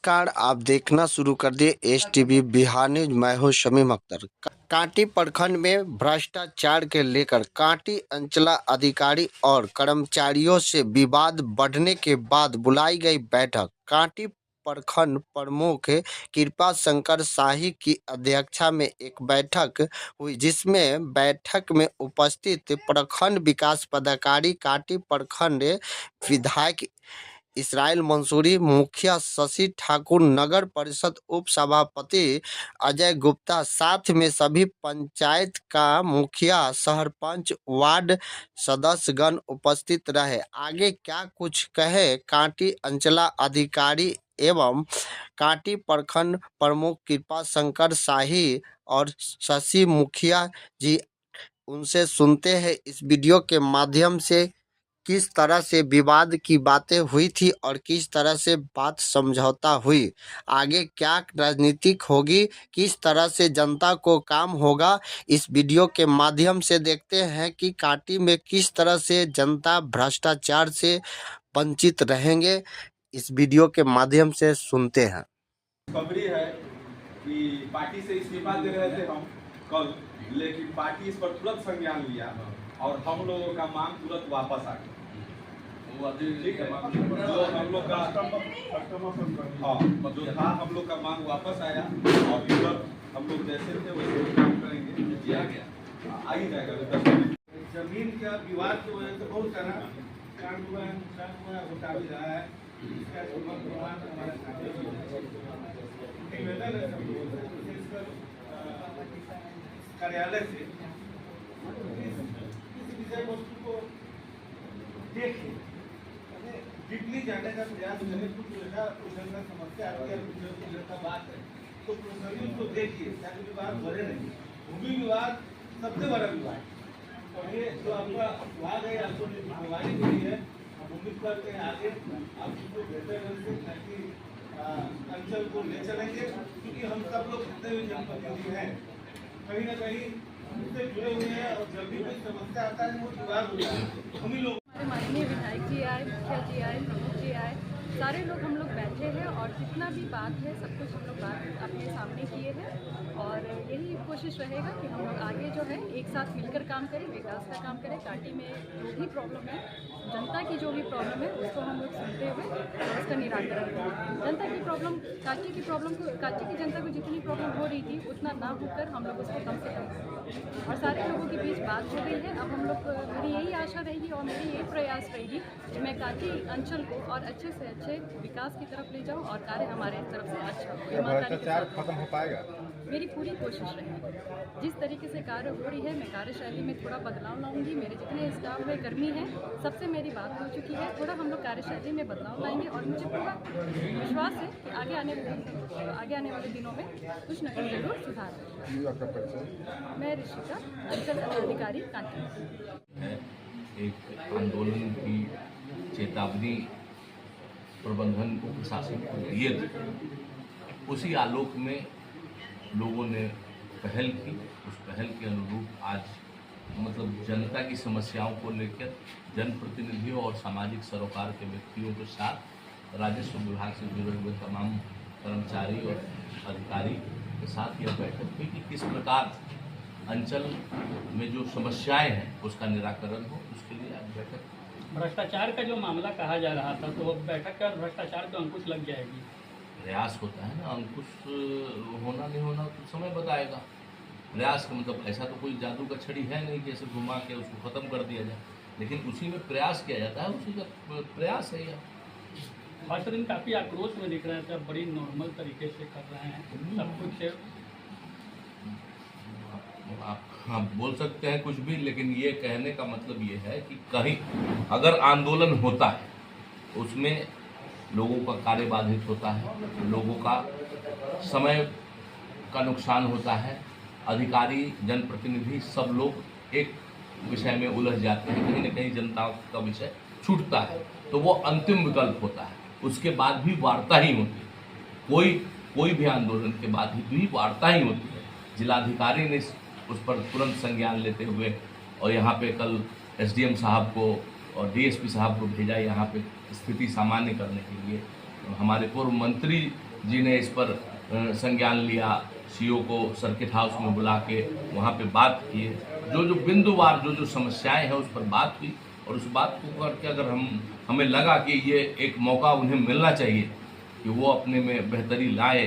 नमस्कार, आप देखना शुरू कर दिए एस टीवी बिहार न्यूज। मैं हूं शमीम अख्तर। कांटी प्रखंड में भ्रष्टाचार के लेकर कांटी अंचला अधिकारी और कर्मचारियों से विवाद बढ़ने के बाद बुलाई गई बैठक। कांटी प्रखंड प्रमुख कृपा शंकर शाही की अध्यक्षता में एक बैठक हुई, जिसमें बैठक में उपस्थित प्रखंड विकास पदाधिकारी, कांटी प्रखंड विधायक इसराइल मंसूरी, मुखिया शशि ठाकुर, नगर परिषद उप सभापति अजय गुप्ता, साथ में सभी पंचायत का मुखिया, सरपंच, वार्ड सदस्यगण उपस्थित रहे। आगे क्या कुछ कहे कांटी अंचला अधिकारी एवं कांटी प्रखंड प्रमुख कृपा शंकर शाही और शशि मुखिया जी, उनसे सुनते हैं इस वीडियो के माध्यम से किस तरह से विवाद की बातें हुई थी और किस तरह से बात समझौता हुई। आगे क्या राजनीतिक होगी, किस तरह से जनता को काम होगा, इस वीडियो के माध्यम से देखते हैं कि कांटी में किस तरह से जनता भ्रष्टाचार से वंचित रहेंगे। इस वीडियो के माध्यम से सुनते हैं। खबरी है कि पार्टी से इस्तीफा दे रहे थे हम कल, लेकिन पार्टी इस पर तुरंत संज्ञान लिया और हम लोगों का मांग तुरंत वापस आ गया। ठीक है, जो हम लोग का जो था हम लोग का मांग वापस आया और तुरंत हम लोग जैसे थे वैसे काम करेंगे, किया गया, आ ही जाएगा। जमीन का विवाद की वजह से बहुत सारा कांड हुआ है, नुकसान हुआ है, होता भी रहा है। इसका हमारे सामने निवेदन है सब लोगों से, विशेषकर कार्यालय से इस विषय वस्तु को देखिए, डीपली जानने का प्रयास करें। कुछ ऐसा समस्या आती है, कुछ ऐसा बात है तो प्रोसेस को देखिए ताकि विवाद बढ़े नहीं। भूमि विवाद सबसे बड़ा विवाद और ये जो आपका विभाग है, आपको जिम्मेवारी मिली है, हम उम्मीद करते हैं आगे आप इसको बेहतर ढंग से ताकि अंचल को ले चलेंगे, क्योंकि हम सब लोग जितने भी जनप्रतिनिधि हैं कहीं ना कहीं उससे जुड़े हुए हैं और जब भी कोई समस्या आता है वो विवाद होता है। हम ही लोग, हमारे माननीय विधायक जी आए, मुखिया जी आए, प्रमुख जी आए, सारे लोग हम लोग बैठे हैं और जितना भी बात है सब कुछ हम लोग बात अपने सामने किए हैं और यही कोशिश रहेगा कि हम लोग आगे जो है एक साथ मिलकर काम करें, विकास का काम करें। कांटी में जो भी प्रॉब्लम है, जनता की जो भी प्रॉब्लम है उसको हम लोग सुनते हुए और उसका निराकरण करें। जनता की प्रॉब्लम, कांटी की प्रॉब्लम को, कांटी की जनता को जितनी प्रॉब्लम हो रही थी उतना ना होकर हम लोग उसको कम से कम करें और सारे लोगों के बीच बात हो गई है। अब हम लोग, मेरी यही आशा रहेगी और मेरी यही प्रयास रहेगी कि मैं कांटी अंचल को और अच्छे से अच्छे विकास की तरफ ले जाऊं और कार्य हमारे तरफ से अच्छा हो। भ्रष्टाचार खत्म हो पाएगा, मेरी पूरी कोशिश रहेगी। जिस तरीके से कार्य हो रही है, मैं कार्यशैली में थोड़ा बदलाव लाऊंगी। मेरे जितने स्टाफ में कर्मी हैं सबसे मेरी बात हो चुकी है, थोड़ा हम लोग कार्यशैली में बदलाव लाएंगे और मुझे पूरा विश्वास है कि आगे आने वाले दिनों में कुछ न कुछ जरूर सुधार होगा। मैं ऋषिका, अंचल अधिकारी कांटी। एक आंदोलन की चेतावनी प्रबंधन को, प्रशासन को दिए थे, उसी आलोक में लोगों ने पहल की। उस पहल के अनुरूप आज मतलब जनता की समस्याओं को लेकर जनप्रतिनिधियों और सामाजिक सरोकार के व्यक्तियों के साथ राजस्व विभाग से जुड़े हुए तमाम कर्मचारी और अधिकारी के साथ यह बैठक हुई कि किस प्रकार अंचल में जो समस्याएं हैं उसका निराकरण हो। उसके लिए आज बैठक। भ्रष्टाचार का जो मामला कहा जा रहा था, तो बैठक का भ्रष्टाचार पे अंकुश लग जाएगी। प्रयास होता है ना, अंकुश होना नहीं होना तो समय बताएगा। प्रयास का मतलब ऐसा तो कोई जादू का छड़ी है नहीं कि ऐसे घुमा के उसको ख़त्म कर दिया जाए, लेकिन उसी में प्रयास किया जाता है, उसी का प्रयास है यह। खास दिन काफ़ी आक्रोश में दिख रहे थे, बड़ी नॉर्मल तरीके से कर रहे हैं सब कुछ। आप हाँ बोल सकते हैं कुछ भी, लेकिन ये कहने का मतलब ये है कि कहीं अगर आंदोलन होता है उसमें लोगों का कार्य बाधित होता है, लोगों का समय का नुकसान होता है, अधिकारी, जनप्रतिनिधि सब लोग एक विषय में उलझ जाते हैं, कहीं ना कहीं जनता का विषय छूटता है, तो वो अंतिम विकल्प होता है। उसके बाद भी वार्ता ही होती है, कोई भी आंदोलन के बाद भी वार्ता ही होती है। जिलाधिकारी ने उस पर तुरंत संज्ञान लेते हुए और यहाँ पे कल एसडीएम साहब को और डीएसपी साहब को भेजा यहाँ पे स्थिति सामान्य करने के लिए। हमारे पूर्व मंत्री जी ने इस पर संज्ञान लिया, सीओ को सर्किट हाउस में बुला के वहाँ पे बात किए, जो बिंदुवार जो समस्याएं हैं उस पर बात हुई, और उस बात को करके अगर हमें लगा कि ये एक मौका उन्हें मिलना चाहिए कि वो अपने में बेहतरी लाए,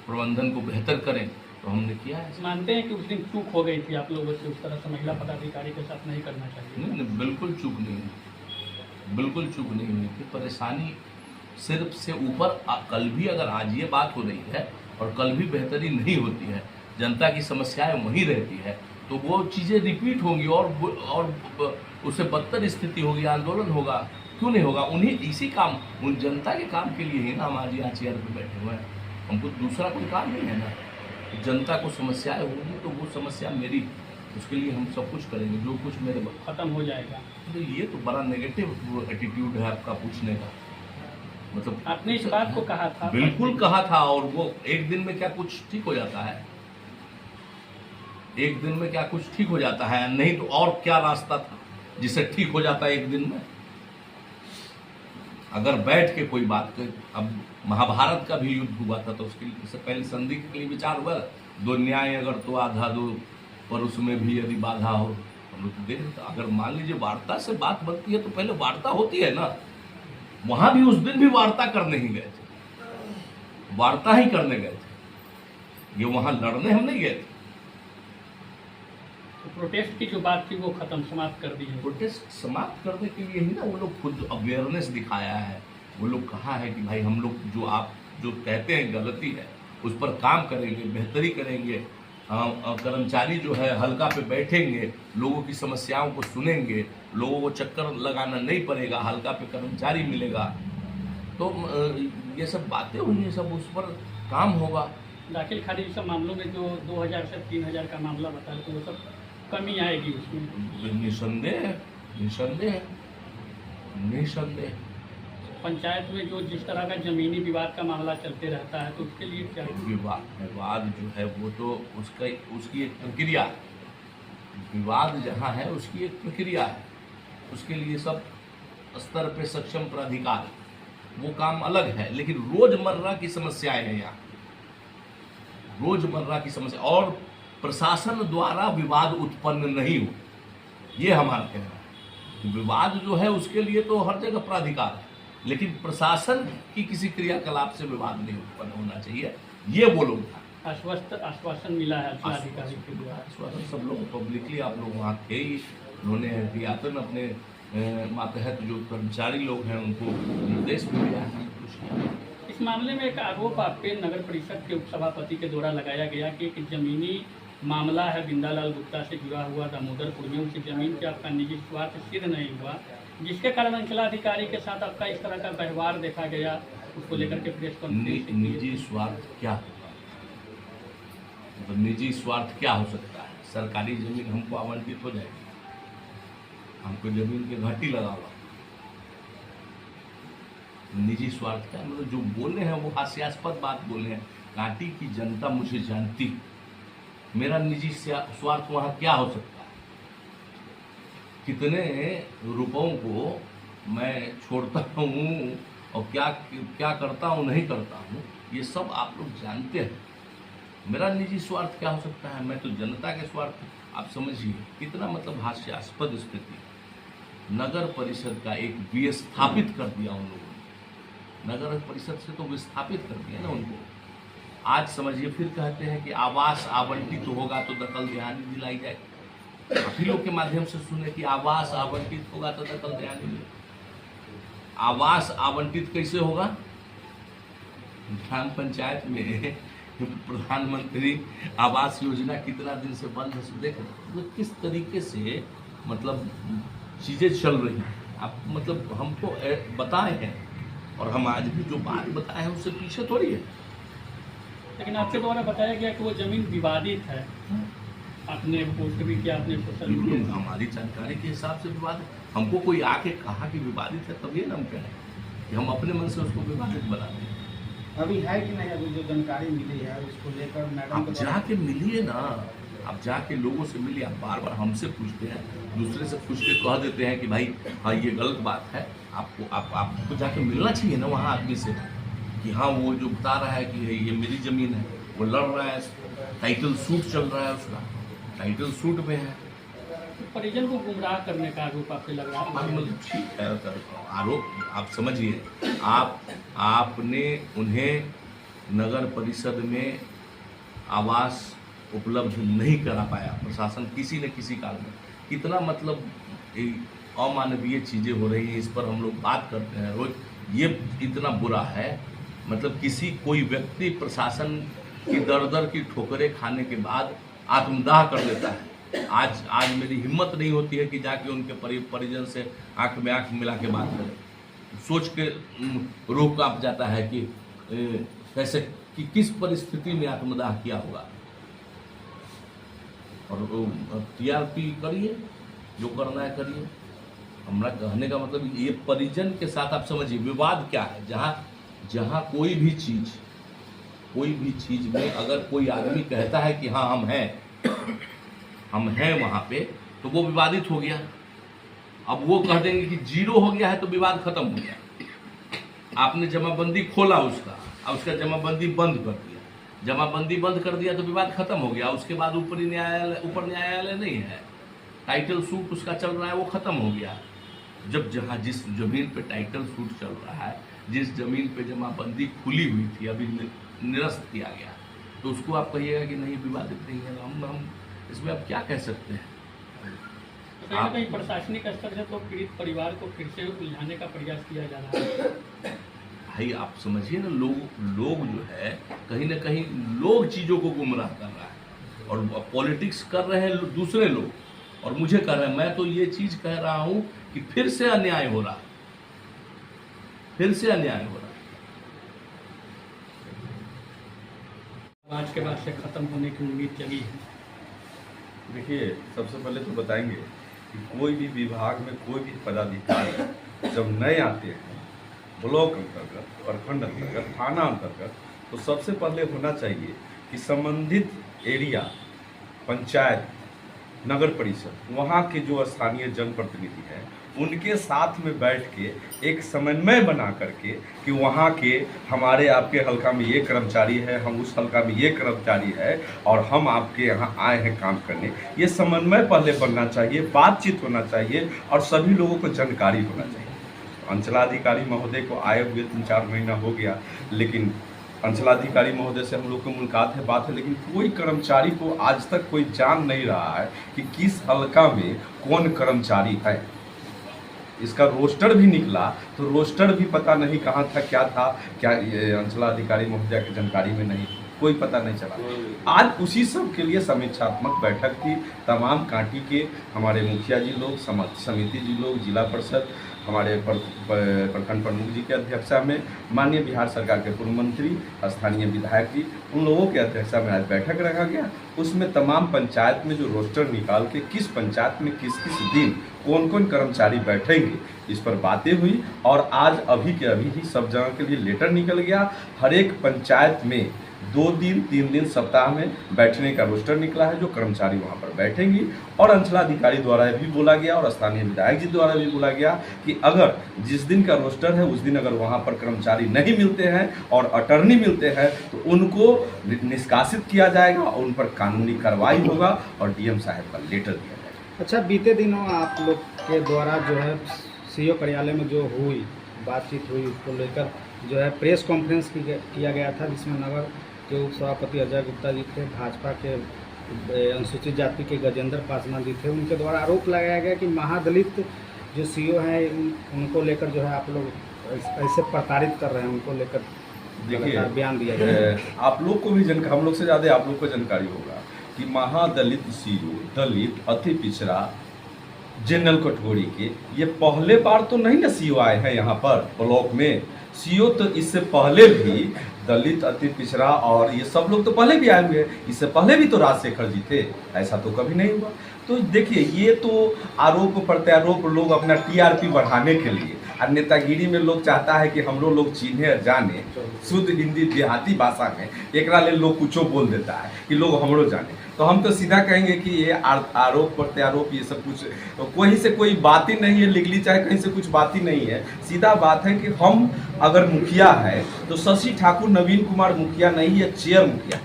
प्रबंधन को बेहतर करें, तो हमने किया है। मानते हैं कि उस दिन चूक हो गई थी आप लोगों से, उस तरह से महिला पदाधिकारी के साथ नहीं करना चाहिए? नहीं, बिल्कुल चूक नहीं हुई, बिल्कुल चूक नहीं हुई थी। परेशानी सिर्फ से ऊपर कल भी अगर आज ये बात हो रही है और कल भी बेहतरी नहीं होती है, जनता की समस्याएं वहीं रहती है, तो वो चीज़ें रिपीट होंगी और उससे बदतर स्थिति होगी, आंदोलन होगा। क्यों नहीं होगा? उन्हीं इसी काम, उन जनता के काम के लिए ही ना हम आज यहाँ चेयर पर बैठे हुए हैं। हमको दूसरा कोई काम नहीं है ना। जनता को समस्याएं होंगी तो वो समस्या मेरी, उसके लिए हम सब कुछ करेंगे, जो कुछ मेरे खत्म हो जाएगा। तो ये तो बड़ा नेगेटिव एटीट्यूड है आपका पूछने का। मतलब आपने इस बात को कहा था? बिल्कुल कहा था। और वो एक दिन में क्या कुछ ठीक हो जाता है? एक दिन में क्या कुछ ठीक हो जाता है? नहीं तो और क्या रास्ता था जिससे ठीक हो जाता है एक दिन में? अगर बैठ के कोई बात कर, अब महाभारत का भी युद्ध हुआ था तो उससे पहले संधि के लिए विचार हुआ, दो न्याय अगर तो आधा दो, पर उसमें भी यदि बाधा हो, हम लोग देख, अगर मान लीजिए वार्ता से बात बनती है तो पहले वार्ता होती है ना। वहां भी उस दिन भी वार्ता करने ही गए थे, वार्ता ही करने गए थे, ये वहां लड़ने हम नहीं गए थे। तो प्रोटेस्ट की जो बात थी वो खत्म, समाप्त कर दी है। प्रोटेस्ट समाप्त करने के लिए ही ना वो लोग खुद अवेयरनेस दिखाया है। वो लोग कहा है कि भाई हम लोग जो आप जो कहते हैं गलती है उस पर काम करेंगे, बेहतरी करेंगे, कर्मचारी जो है हल्का पे बैठेंगे, लोगों की समस्याओं को सुनेंगे, लोगों को चक्कर लगाना नहीं पड़ेगा, हल्का पे कर्मचारी मिलेगा। तो ये सब बातें हुई हैं, सब उस पर काम होगा। दाखिल खारिज सब मामलों में जो 2000 से 3000 का मामला बता रहे तो वो सब कमी आएगी उसमें? निसंदेह, निसंदेह, निसंदेह। पंचायत में जो जिस तरह का जमीनी विवाद का मामला चलते रहता है तो उसके लिए क्या? विवाद जो है वो तो उसकी एक प्रक्रिया है। विवाद जहाँ है उसकी एक प्रक्रिया है, उसके लिए सब स्तर पे सक्षम प्राधिकार, वो काम अलग है। लेकिन रोजमर्रा की समस्याएं हैं यहाँ, रोजमर्रा की समस्या, और प्रशासन द्वारा विवाद उत्पन्न नहीं हो, ये हमारा कहना है। विवाद जो है उसके लिए तो हर जगह प्राधिकार है, लेकिन प्रशासन की किसी क्रियाकलाप से विवाद नहीं उत्पन्न होना चाहिए, ये वो लोग था। आश्वासन मिला है जिलाधिकारी के द्वारा? आश्वासन सब लोग पब्लिकली, आप लोग वहाँ थे ही, उन्होंने एहतियातन अपने मातहत जो कर्मचारी लोग हैं उनको निर्देश भी दिया है। इस मामले में एक आरोप आपके नगर परिषद के उपसभापति के द्वारा लगाया गया कि एक जमीनी मामला है बिंदालाल गुप्ता से जुड़ा हुआ दामोदरपुर में, उनकी जमीन पे आपका निजी स्वार्थ सिद्ध नहीं हुआ, जिसके कारण अंचलाधिकारी के साथ आपका इस तरह का व्यवहार देखा गया, उसको लेकर के प्रेस कॉन्फ्रेंस। निजी स्वार्थ क्या, मतलब निजी स्वार्थ क्या हो सकता है? सरकारी जमीन हमको आवंटित हो जाएगी, हमको जमीन के घाटी लगा हुआ, निजी स्वार्थ क्या? मतलब जो बोले हैं वो हास्यास्पद बात बोले हैं। कांटी की जनता मुझे जानती, मेरा निजी स्वार्थ वहाँ क्या हो सकता है? कितने रुपयों को मैं छोड़ता हूँ और क्या क्या करता हूँ, नहीं करता हूँ, ये सब आप लोग जानते हैं। मेरा निजी स्वार्थ क्या हो सकता है? मैं तो जनता के स्वार्थ, आप समझिए कितना मतलब हास्यास्पद स्थिति। नगर परिषद का एक विस्थापित कर दिया उन लोगों ने, नगर परिषद से तो विस्थापित कर दिया ना उनको। आज समझिए फिर कहते हैं कि आवास आवंटित होगा तो दखल देहानी दिलाई जाएगी। आप लोग के माध्यम से सुने कि आवास आवंटित होगा तो दखल देहानी मिलेगी। आवास आवंटित कैसे होगा? ग्राम पंचायत में प्रधानमंत्री आवास योजना कितना दिन से बंद है, देख तो किस तरीके से मतलब चीज़ें चल रही हैं। आप मतलब हमको बताए हैं और हम आज भी जो बात बताए हैं उससे पीछे थोड़ी है। लेकिन आपके द्वारा बताया गया कि वो जमीन विवादित है, आपने पोस्ट भी किया, आपने सोशल मीडिया। हमारी जानकारी के हिसाब से विवादित, हमको कोई आके कहा कि विवादित है तब ये ना हम कहें कि हम अपने मन से उसको विवादित बना दें। अभी है कि नहीं? अभी जो जानकारी मिली है उसको लेकर मैडम आप जाके मिलिए ना, आप जाके लोगों से मिलिए। आप बार बार हमसे पूछते हैं, दूसरे से पूछ के कह देते हैं कि भाई हाँ ये गलत बात है। आपको जाके मिलना चाहिए ना वहाँ आदमी से। कि हाँ वो जो बता रहा है कि ये मेरी ज़मीन है, वो लड़ रहा है, टाइटल सूट चल रहा है, उसका टाइटल सूट में है। परिजन को गुमराह करने का आरोप आप पे लग रहा है। मतलब ठीक है, आरोप आप समझिए, आपने उन्हें नगर परिषद में आवास उपलब्ध नहीं करा पाया, प्रशासन किसी न किसी काल में। कितना मतलब अमानवीय चीज़ें हो रही हैं, इस पर हम लोग बात करते हैं रोज। ये इतना बुरा है, मतलब कोई व्यक्ति प्रशासन की दर की ठोकरें खाने के बाद आत्मदाह कर लेता है। आज मेरी हिम्मत नहीं होती है कि जाके उनके परिजन से आंख में आंख मिला के बात करें। सोच के रूह कांप जाता है कि कैसे कि किस परिस्थिति में आत्मदाह किया होगा। और टीआरपी करिए, जो करना है करिए। हमारा कहने का मतलब ये परिजन के साथ आप समझिए विवाद क्या है। जहाँ कोई भी चीज़ में अगर कोई आदमी कहता है कि हाँ हम हैं वहाँ पे, तो वो विवादित हो गया। अब वो कह देंगे कि 0 हो गया है तो विवाद खत्म हो गया। आपने जमाबंदी खोला उसका, अब उसका जमाबंदी बंद कर दिया। जमाबंदी बंद कर दिया तो विवाद खत्म हो गया। उसके बाद ऊपर न्यायालय नहीं है, टाइटल सूट उसका चल रहा है, वो खत्म हो गया। जब जिस जमीन पे टाइटल सूट चल रहा है, जिस जमीन पे जमाबंदी खुली हुई थी, अभी निरस्त किया गया, तो उसको आप कहिएगा कि नहीं विवादित नहीं है। हम इसमें आप क्या कह सकते हैं? कहीं ना कहीं प्रशासनिक स्तर से तो पीड़ित परिवार को फिर से उलझाने का प्रयास किया जा रहा है। भाई आप समझिए ना, लोग जो है कहीं ना कहीं लोग चीज़ों को गुमराह कर रहा है, और पॉलिटिक्स कर रहे हैं दूसरे लोग, और मुझे कह रहे हैं। मैं तो ये चीज़ कह रहा हूँ कि फिर से अन्याय हो रहा है, आज के बाद से खत्म होने की उम्मीद जगी है। देखिए, सबसे पहले तो बताएंगे कि कोई भी विभाग में कोई भी पदाधिकारी जब नए आते हैं, ब्लॉक अंतर्गत, प्रखंड अंतर्गत, थाना अंतर्गत, तो सबसे पहले होना चाहिए कि संबंधित एरिया, पंचायत, नगर परिषद, वहाँ के जो स्थानीय जनप्रतिनिधि हैं, उनके साथ में बैठ के एक समन्वय बना करके कि वहाँ के हमारे आपके हल्का में ये कर्मचारी है, हम उस हल्का में ये कर्मचारी है, और हम आपके यहाँ आए हैं काम करने। ये समन्वय पहले बनना चाहिए, बातचीत होना चाहिए, और सभी लोगों को जानकारी होना चाहिए। अंचलाधिकारी महोदय को आए हुए 3-4 महीना हो गया, लेकिन अंचलाधिकारी महोदय से हम लोग को मुलाकात है, बात है, लेकिन कोई कर्मचारी को आज तक कोई जान नहीं रहा है कि किस हल्का में कौन कर्मचारी है। इसका रोस्टर भी निकला तो रोस्टर भी पता नहीं कहाँ था, क्या अंचलाधिकारी महोदय की जानकारी में नहीं, कोई पता नहीं चला। आज उसी सब के लिए समीक्षात्मक बैठक थी। तमाम कांटी के हमारे मुखिया जी लोग, समिति जी लोग, जिला परिषद, हमारे प्रखंड प्रमुख जी के अध्यक्षता में, माननीय बिहार सरकार के पूर्व मंत्री, स्थानीय विधायक जी, उन लोगों के अध्यक्षता में आज बैठक रखा गया। उसमें तमाम पंचायत में जो रोस्टर निकाल के किस पंचायत में किस दिन कौन कौन कर्मचारी बैठेंगे, इस पर बातें हुई। और आज अभी के अभी ही सब जगह के लिए लेटर निकल गया। हर एक पंचायत में 2 दिन 3 दिन सप्ताह में बैठने का रोस्टर निकला है, जो कर्मचारी वहां पर बैठेंगी। और अंचलाधिकारी द्वारा भी बोला गया और स्थानीय विधायक जी द्वारा भी बोला गया कि अगर जिस दिन का रोस्टर है उस दिन अगर वहां पर कर्मचारी नहीं मिलते हैं और अटर्नी मिलते हैं तो उनको निष्कासित किया जाएगा और उन पर कानूनी कार्रवाई होगा और डीएम साहब का लेटर दिया जाएगा। अच्छा, बीते दिनों आप लोग के द्वारा जो है सीओ कार्यालय में जो हुई बातचीत हुई, उसको लेकर जो है प्रेस कॉन्फ्रेंस किया गया था, जिसमें नगर के उप सभापति अजय गुप्ता जी थे, भाजपा के अनुसूचित जाति के गजेंद्र पासवान जी थे। उनके द्वारा आरोप लगाया गया कि महादलित जो सीओ हैं उनको लेकर जो है आप लोग ऐसे प्रताड़ित कर रहे हैं, उनको लेकर देखिए बयान दिया गया। आप लोग को भी हम लोग से ज़्यादा आप लोग को जानकारी होगा कि महादलित सीओ, दलित, अति पिछड़ा, जनरल कैटेगरी के, ये पहले बार तो नहीं ना सीओ आए हैं यहाँ पर ब्लॉक में। सीओ तो इससे पहले भी दलित, अति पिछड़ा और ये सब लोग तो पहले भी आए हुए हैं। इससे पहले भी तो राजशेखर जी थे, ऐसा तो कभी नहीं हुआ। तो देखिए, ये तो आरोप प्रत्यारोप लोग अपना टीआरपी बढ़ाने के लिए, और नेतागिरी में लोग चाहता है कि हम लोग चिन्हे जाने, शुद्ध हिंदी देहाती भाषा में एक ले लोग कुछ बोल देता है कि लोग हमरो जाने। तो हम तो सीधा कहेंगे कि ये आरोप प्रत्यारोप ये सब कुछ तो कहीं से कोई बात ही नहीं है, लीगली चाहे कहीं से कुछ बात ही नहीं है। सीधा बात है कि हम अगर मुखिया है तो शशि ठाकुर नवीन कुमार मुखिया नहीं है, चेयर मुखिया।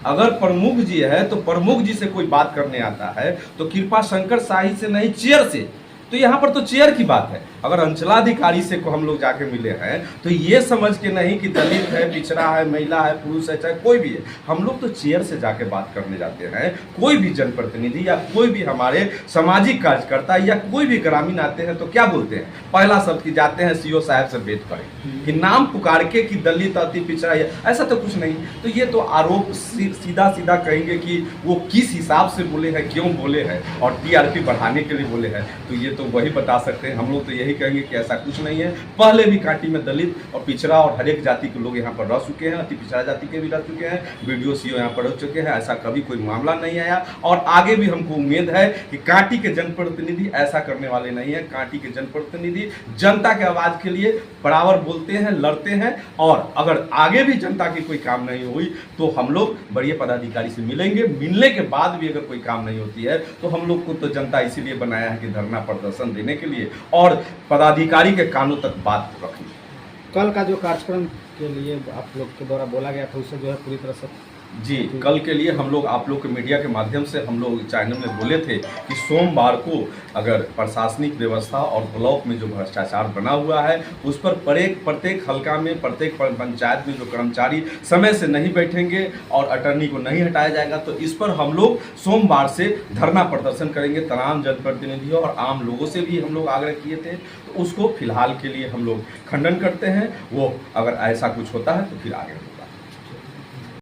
अगर प्रमुख जी है तो प्रमुख जी से कोई बात करने आता है तो कृपा शंकर शाही से नहीं, चेयर से। तो यहाँ पर तो चेयर की बात है। अगर अंचलाधिकारी से को हम लोग जाके मिले हैं तो ये समझ के नहीं कि दलित है, पिछड़ा है, महिला है, पुरुष है, चाहे कोई भी है, हम लोग तो चेयर से जाके बात करने जाते हैं। कोई भी जनप्रतिनिधि या कोई भी हमारे सामाजिक कार्यकर्ता या कोई भी ग्रामीण आते हैं तो क्या बोलते हैं, पहला शब्द की जाते हैं सीओ साहब से भेंट करें कि नाम पुकार के कि दलित अति पिछड़ा है, ऐसा तो कुछ नहीं। तो ये तो आरोप सीधा सीधा कहेंगे कि वो किस हिसाब से बोले हैं, क्यों बोले हैं और टीआरपी बढ़ाने के लिए बोले हैं, तो ये तो वही बता सकते हैं। हम लोग तो यही कहेंगे कि ऐसा कुछ नहीं है। पहले भी कांटी में दलित और पिछड़ा और हर एक जाति के लोग यहाँ पर रह चुके हैं, अति पिछड़ा जाति के भी रह चुके हैं, वीडियो सीओ यहाँ पर रह चुके हैं। ऐसा कभी कोई मामला नहीं आया और आगे भी हमको उम्मीद है कि कांटी के जनप्रतिनिधि ऐसा करने वाले नहीं है। कांटी के जनप्रतिनिधि जनता के आवाज के लिए बराबर बोलते हैं, लड़ते हैं और अगर आगे भी जनता की कोई काम नहीं हुई तो हम लोग बड़े पदाधिकारी से मिलेंगे। मिलने के बाद भी अगर कोई काम नहीं होती है तो हम लोग को तो जनता इसीलिए बनाया है कि धरना प्रदर्शन देने के लिए और पदाधिकारी के कानों तक बात रखनी। कल का जो कार्यक्रम के लिए आप लोग के द्वारा बोला गया था उससे जो है पूरी तरह से जी, कल के लिए हम लोग आप लोग के मीडिया के माध्यम से हम लोग चैनल में बोले थे कि सोमवार को अगर प्रशासनिक व्यवस्था और ब्लॉक में जो भ्रष्टाचार बना हुआ है उस पर प्रत्येक हल्का में, प्रत्येक पंचायत में जो कर्मचारी समय से नहीं बैठेंगे और अटर्नी को नहीं हटाया जाएगा तो इस पर हम लोग सोमवार से धरना प्रदर्शन करेंगे। तमाम जनप्रतिनिधियों और आम लोगों से भी हम लोग आग्रह किए थे, तो उसको फिलहाल के लिए हम लोग खंडन करते हैं। वो अगर ऐसा कुछ होता है तो फिर आगे